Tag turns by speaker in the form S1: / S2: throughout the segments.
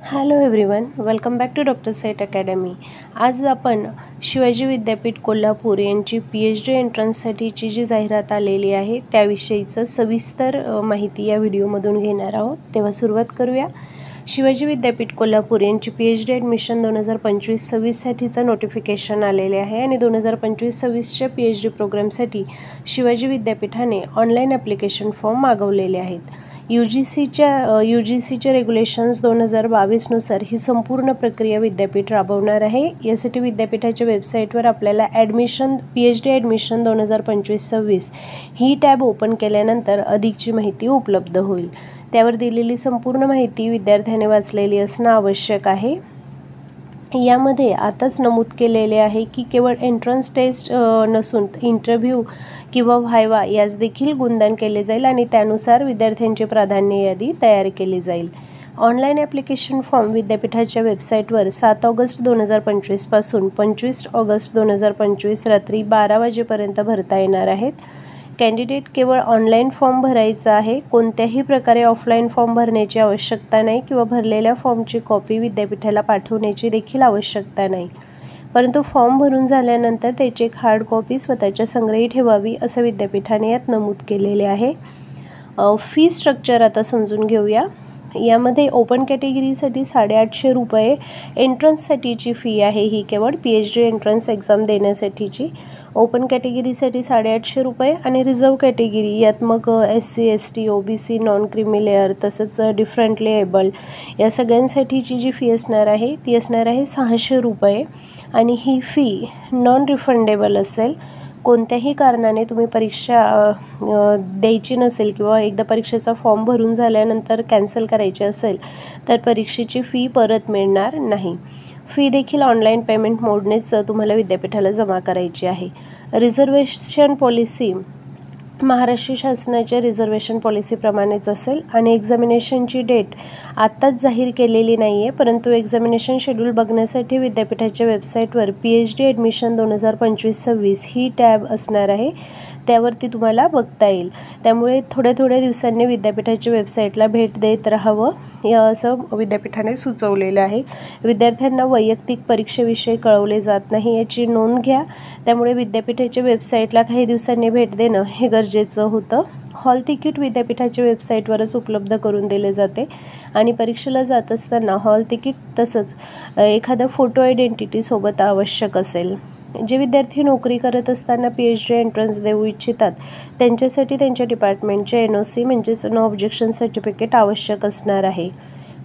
S1: Hello everyone, welcome back to doctor set academy. आज आपण शिवाजी विद्यापीठ कोल्हापूर यांची PhD एंट्रन्ससाठीची जी जाहिरात आलेली आहे त्याविषयीचं सविस्तर माहिती या व्हिडिओमधून घेणार आहोत। तेव्हा सुरुवात करूया। शिवाजी विद्यापीठ कोल्हापूर यांची PhD ॲडमिशन 2025-26 साठीचं नोटिफिकेशन आलेले आहे आणि 2025-26च्या PhD प्रोग्रामसाठी शिवाजी विद्यापीठाने ऑनलाईन ॲप्लिकेशन फॉर्म मागवलेले आहेत। UGCच्या रेग्युलेशन्स 2022नुसार ही संपूर्ण प्रक्रिया विद्यापीठ राबवणार आहे। यासाठी विद्यापीठाच्या वेबसाईटवर आपल्याला PhD ॲडमिशन 2025-26 ही टॅब ओपन केल्यानंतर अधिकची माहिती उपलब्ध होईल। त्यावर दिलेली संपूर्ण माहिती विद्यार्थ्याने वाचलेली असणं आवश्यक आहे। यामध्ये आताच नमूद केलेले आहे की केवळ एंट्रन्स टेस्ट नसून इंटरव्ह्यू किंवा व्हायवा यास देखील गुणदान केले जाईल आणि त्यानुसार विद्यार्थ्यांची प्राधान्य यादी तयार केली जाईल। ऑनलाईन ॲप्लिकेशन फॉर्म विद्यापीठाच्या वेबसाईटवर 7 ऑगस्ट 2025 पासून 25 ऑगस्ट 2025 रात्री 12 वाजेपर्यंत भरता येणार आहेत। कॅन्डिडेट केवळ ऑनलाईन फॉर्म भरायचा आहे। कोणत्याही प्रकारे ऑफलाईन फॉर्म भरण्याची आवश्यकता नाही किंवा भरलेल्या फॉर्मची कॉपी विद्यापीठाला पाठवण्याची देखील आवश्यकता नाही, परंतु फॉर्म भरून झाल्यानंतर त्याची एक हार्ड कॉपी स्वतःच्या संग्रही ठेवावी असं विद्यापीठाने यात नमूद केलेले आहे। फी स्ट्रक्चर आता समजून घेऊया। यामध्ये ओपन कॅटेगरीसाठी 850 रुपये एंट्रन्ससाठीची फी आहे, ही केवळ PhD एंट्रन्स एक्झाम देण्यासाठीची। ओपन कॅटेगरीसाठी 850 रुपये आणि रिझर्व कॅटेगरी यात मग SC ST OBC non creamy layer तसंच डिफरंटली एबल्ड या सगळ्यांसाठीची जी फी असणार आहे ती असणार आहे 600 रुपये आणि ही फी नॉन रिफंडेबल असेल। कोणत्याही कारणाने तुम्ही परीक्षा द्यायची नसेल किंवा एकदा परीक्षेचा फॉर्म भरून झाल्यानंतर कॅन्सल करायची असेल तर परीक्षेची फी परत मिळणार नाही। फी देखील ऑनलाईन पेमेंट मोडनेच तुम्हाला विद्यापीठाला जमा करायची आहे। रिझर्वेशन पॉलिसी महाराष्ट्र शासनाच्या रिझर्वेशन पॉलिसीप्रमाणेच असेल आणि एक्झामिनेशनची डेट आत्ताच जाहीर केलेली नाही आहे, परंतु एक्झामिनेशन शेड्यूल बघण्यासाठी विद्यापीठाच्या वेबसाईटवर PhD ॲडमिशन 2025-26 ही टॅब असणार आहे, त्यावरती तुम्हाला बघता येईल। त्यामुळे थोड्या दिवसांनी विद्यापीठाच्या वेबसाईटला भेट देत राहावं असं विद्यापीठाने सुचवलेलं आहे। विद्यार्थ्यांना वैयक्तिक परीक्षेविषयी कळवले जात नाही याची नोंद घ्या। त्यामुळे विद्यापीठाच्या वेबसाईटला काही दिवसांनी भेट देणं हे गरजेचं होतं। हॉल तिकीट विद्यापीठाच्या वेबसाईटवरच उपलब्ध करून दिले जाते आणि परीक्षेला जात असताना हॉल तिकीट तसंच एखादा फोटो आयडेंटिटी सोबत आवश्यक असेल। जे विद्यार्थी नोकरी करत असताना PhD एंट्रन्स देऊ इच्छितात त्यांच्यासाठी त्यांच्या डिपार्टमेंटचे NOC म्हणजेच नो ऑब्जेक्शन सर्टिफिकेट आवश्यक असणार आहे।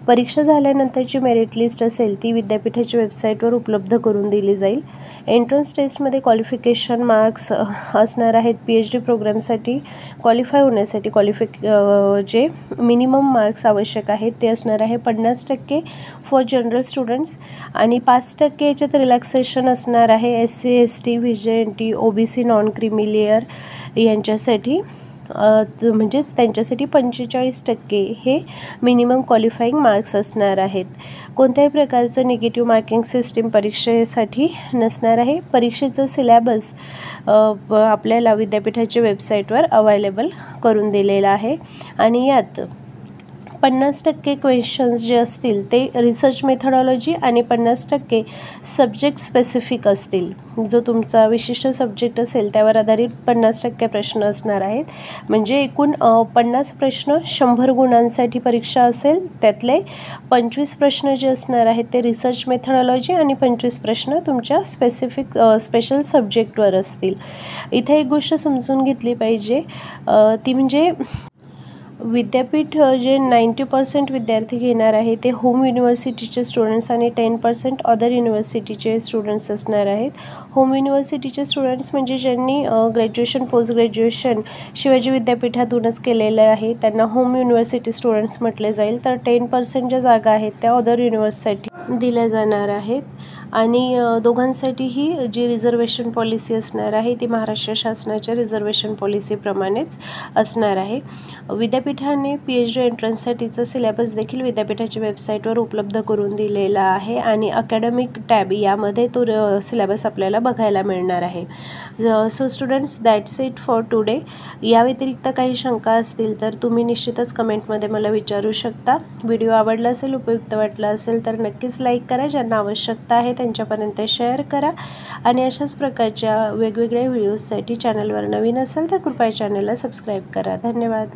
S1: परीक्षा झाल्यानंतरची मेरिट लिस्ट असेल ती विद्यापीठाच्या वेबसाईटवर उपलब्ध करून दिली जाईल। एंट्रन्स टेस्टमध्ये क्वालिफिकेशन मार्क्स असणार आहेत। PhD प्रोग्रामसाठी क्वालिफाय होण्यासाठी जे मिनिमम मार्क्स आवश्यक आहेत ते असणार आहे 50% फॉर जनरल स्टुडंट्स आणि 5% याच्यात रिलॅक्सेशन असणार आहे SC ST VJNT OBC non creamy layer यांच्यासाठी, म्हणजेच त्यांच्यासाठी 45% हे मिनिमम क्वालिफाईंग मार्क्स असणार आहेत। कोणत्याही प्रकारचं निगेटिव्ह मार्किंग सिस्टीम परीक्षेसाठी नसणार आहे। परीक्षेचं सिलेबस आपल्याला विद्यापीठाच्या वेबसाईटवर अवेलेबल करून दिलेलं आहे आणि यात 50% क्वेश्चन्स जे असतील ते रिसर्च मेथडॉलॉजी आणि 50% सब्जेक्ट स्पेसिफिक असतील। जो तुमचा विशिष्ट सब्जेक्ट असेल त्यावर आधारित 50% प्रश्न असणार आहेत। म्हणजे एकूण 50 प्रश्न 100 गुणांसाठी परीक्षा असेल। त्यातले 25 प्रश्न जे असणार आहेत ते रिसर्च मेथडॉलॉजी आणि 25 प्रश्न तुमच्या स्पेशल सब्जेक्टवर असतील। इथे एक गोष्ट समजून घेतली पाहिजे ती म्हणजे विद्यापीठ जे 90% विद्यार्थी घेणार आहे ते होम युनिव्हर्सिटीचे स्टुडंट्स आणि 10% अदर युनिव्हर्सिटीचे स्टुडंट्स असणार आहेत। होम युनिव्हर्सिटीचे स्टुडंट्स म्हणजे ज्यांनी ग्रॅज्युएशन पोस्ट ग्रॅज्युएशन शिवाजी विद्यापीठातूनच केलेलं आहे त्यांना होम युनिव्हर्सिटी स्टुडंट्स म्हटले जाईल। तर 10% ज्या जागा आहेत त्या अदर युनिव्हर्सिटी दिल्या जाणार आहेत आणि दोघांसाठीही जी रिझर्वेशन पॉलिसी असणार आहे ती महाराष्ट्र शासनाच्या रिझर्वेशन पॉलिसीप्रमाणेच असणार आहे। विद्यापीठ विद्यापीठाने PhD एंट्रन्ससाठीचा सिलेबस देखील विद्यापीठाच्या वेबसाईटवर उपलब्ध करून दिलेला आहे आणि अकॅडमिक टॅब यामध्ये तो सिलेबस आपल्याला बघायला मिळणार आहे. So students, that's it for today. या व्यतिरिक्त काही शंका असतील तर तुम्ही निश्चितच कमेंटमध्ये मला विचारू शकता. व्हिडिओ आवडला असेल, उपयुक्त वाटला असेल तर नक्कीच लाईक करा. ज्यांना आवश्यकता आहे त्यांच्यापर्यंत शेअर करा आणि अशाच प्रकारच्या वेगवेगळ्या व्हिडिओजसाठी चॅनलवर नवीन असेल तर कृपया चॅनलला सबस्क्राईब करा. धन्यवाद.